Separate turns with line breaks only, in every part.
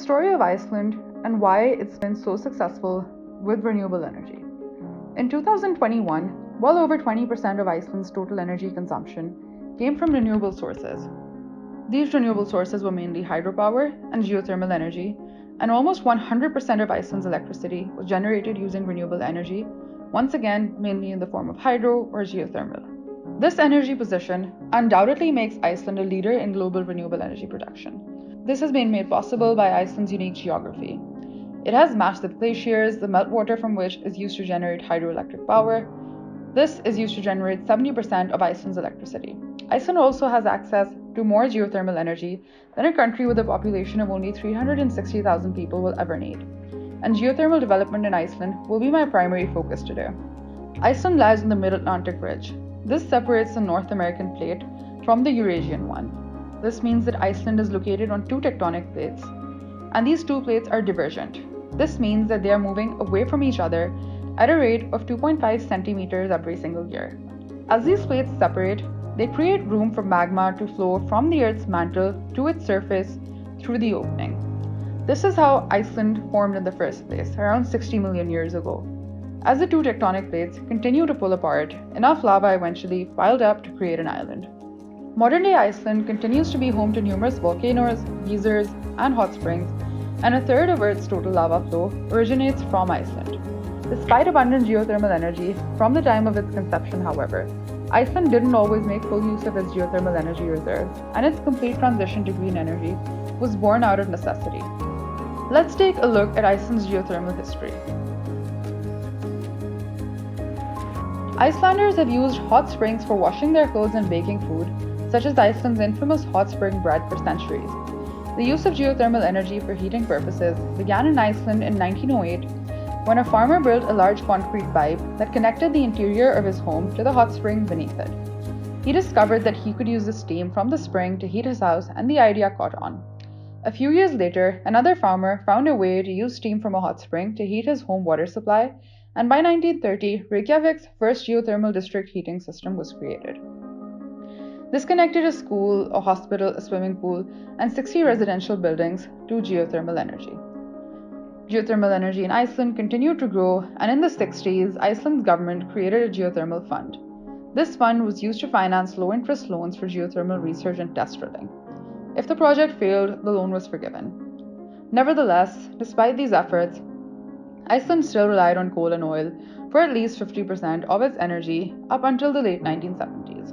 story of Iceland and why it's been so successful with renewable energy. In 2021, well over 20% of Iceland's total energy consumption came from renewable sources. These renewable sources were mainly hydropower and geothermal energy, and almost 100% of Iceland's electricity was generated using renewable energy, once again mainly in the form of hydro or geothermal. This energy position undoubtedly makes Iceland a leader in global renewable energy production. This has been made possible by Iceland's unique geography. It has massive glaciers, the meltwater from which is used to generate hydroelectric power. This is used to generate 70% of Iceland's electricity. Iceland also has access to more geothermal energy than a country with a population of only 360,000 people will ever need. And geothermal development in Iceland will be my primary focus today. Iceland lies on the Mid-Atlantic Ridge. This separates the North American plate from the Eurasian one. This means that Iceland is located on two tectonic plates, and these two plates are divergent. This means that they are moving away from each other at a rate of 2.5 centimeters every single year. As these plates separate, they create room for magma to flow from the Earth's mantle to its surface through the opening. This is how Iceland formed in the first place, around 60 million years ago. As the two tectonic plates continue to pull apart, enough lava eventually piled up to create an island. Modern-day Iceland continues to be home to numerous volcanoes, geysers, and hot springs, and a third of Earth's total lava flow originates from Iceland. Despite abundant geothermal energy from the time of its conception, however, Iceland didn't always make full use of its geothermal energy reserves, and its complete transition to green energy was born out of necessity. Let's take a look at Iceland's geothermal history. Icelanders have used hot springs for washing their clothes and baking food, such as Iceland's infamous hot spring bread, for centuries. The use of geothermal energy for heating purposes began in Iceland in 1908 when a farmer built a large concrete pipe that connected the interior of his home to the hot spring beneath it. He discovered that he could use the steam from the spring to heat his house, and the idea caught on. A few years later, another farmer found a way to use steam from a hot spring to heat his home water supply, and by 1930, Reykjavik's first geothermal district heating system was created. This connected a school, a hospital, a swimming pool, and 60 residential buildings to geothermal energy. Geothermal energy in Iceland continued to grow, and in the 60s, Iceland's government created a geothermal fund. This fund was used to finance low-interest loans for geothermal research and test drilling. If the project failed, the loan was forgiven. Nevertheless, despite these efforts, Iceland still relied on coal and oil for at least 50% of its energy up until the late 1970s.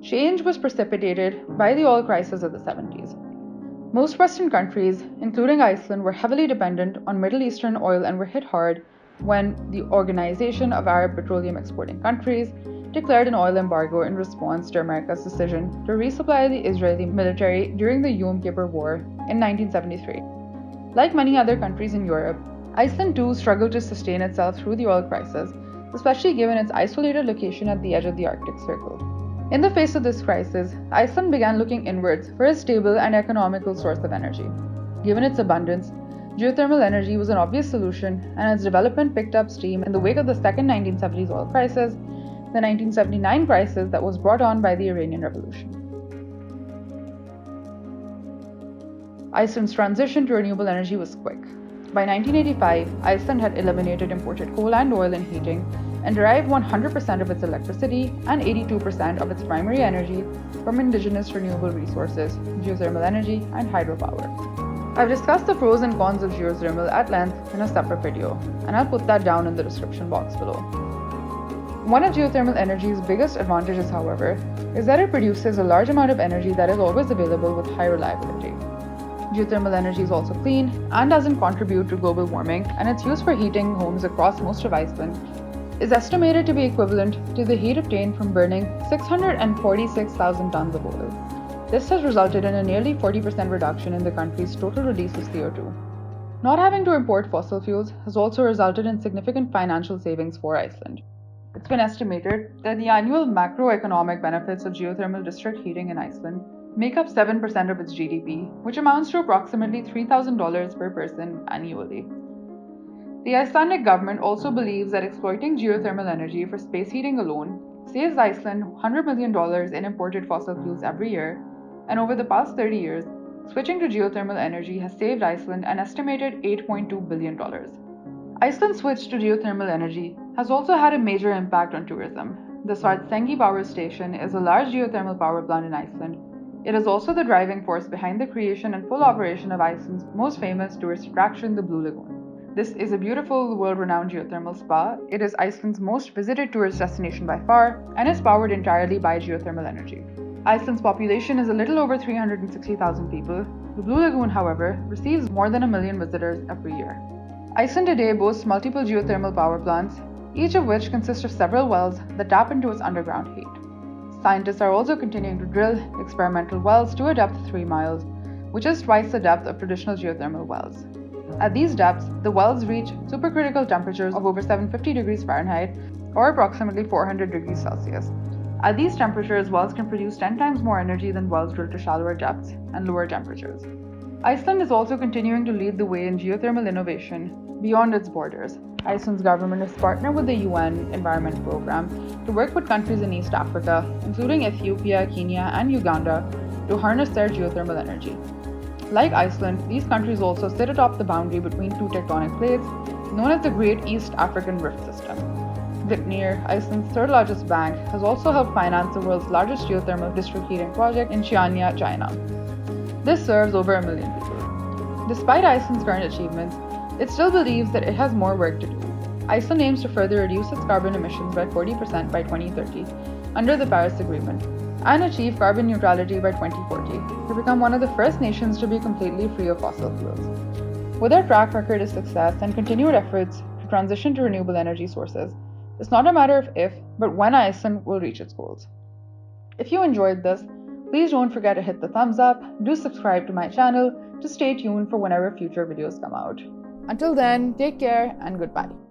Change was precipitated by the oil crisis of the 70s. Most Western countries, including Iceland, were heavily dependent on Middle Eastern oil and were hit hard when the Organization of Arab Petroleum Exporting Countries declared an oil embargo in response to America's decision to resupply the Israeli military during the Yom Kippur War in 1973. Like many other countries in Europe, Iceland too struggled to sustain itself through the oil crisis, especially given its isolated location at the edge of the Arctic Circle. In the face of this crisis, Iceland began looking inwards for a stable and economical source of energy. Given its abundance, geothermal energy was an obvious solution, and its development picked up steam in the wake of the second 1970s oil crisis, the 1979 crisis that was brought on by the Iranian Revolution. Iceland's transition to renewable energy was quick. By 1985, Iceland had eliminated imported coal and oil in heating and derived 100% of its electricity and 82% of its primary energy from indigenous renewable resources, geothermal energy, and hydropower. I've discussed the pros and cons of geothermal at length in a separate video, and I'll put that down in the description box below. One of geothermal energy's biggest advantages, however, is that it produces a large amount of energy that is always available with high reliability. Geothermal energy is also clean and doesn't contribute to global warming, and its use for heating homes across most of Iceland is estimated to be equivalent to the heat obtained from burning 646,000 tons of oil. This has resulted in a nearly 40% reduction in the country's total release of CO2. Not having to import fossil fuels has also resulted in significant financial savings for Iceland. It's been estimated that the annual macroeconomic benefits of geothermal district heating in Iceland make up 7% of its GDP, which amounts to approximately $3,000 per person annually. The Icelandic government also believes that exploiting geothermal energy for space heating alone saves Iceland $100 million in imported fossil fuels every year, and over the past 30 years, switching to geothermal energy has saved Iceland an estimated $8.2 billion. Iceland's switch to geothermal energy has also had a major impact on tourism. The Svartsengi power station is a large geothermal power plant in Iceland. It is also the driving force behind the creation and full operation of Iceland's most famous tourist attraction, the Blue Lagoon. This is a beautiful, world-renowned geothermal spa. It is Iceland's most visited tourist destination by far, and is powered entirely by geothermal energy. Iceland's population is a little over 360,000 people. The Blue Lagoon, however, receives more than 1 million visitors every year. Iceland today boasts multiple geothermal power plants, each of which consists of several wells that tap into its underground heat. Scientists are also continuing to drill experimental wells to a depth of 3 miles, which is twice the depth of traditional geothermal wells. At these depths, the wells reach supercritical temperatures of over 750 degrees Fahrenheit or approximately 400 degrees Celsius. At these temperatures, wells can produce 10 times more energy than wells drilled to shallower depths and lower temperatures. Iceland is also continuing to lead the way in geothermal innovation beyond its borders. Iceland's government has partnered with the UN Environment Programme to work with countries in East Africa, including Ethiopia, Kenya, and Uganda, to harness their geothermal energy. Like Iceland, these countries also sit atop the boundary between two tectonic plates, known as the Great East African Rift System. Glitnir, Iceland's third largest bank, has also helped finance the world's largest geothermal district heating project in Chianya, China. This serves over 1 million people. Despite Iceland's current achievements, it still believes that it has more work to do. Iceland aims to further reduce its carbon emissions by 40% by 2030 under the Paris Agreement, and achieve carbon neutrality by 2040 to become one of the first nations to be completely free of fossil fuels. With our track record of success and continued efforts to transition to renewable energy sources, it's not a matter of if, but when Iceland will reach its goals. If you enjoyed this, please don't forget to hit the thumbs up, do subscribe to my channel to stay tuned for whenever future videos come out. Until then, take care and goodbye.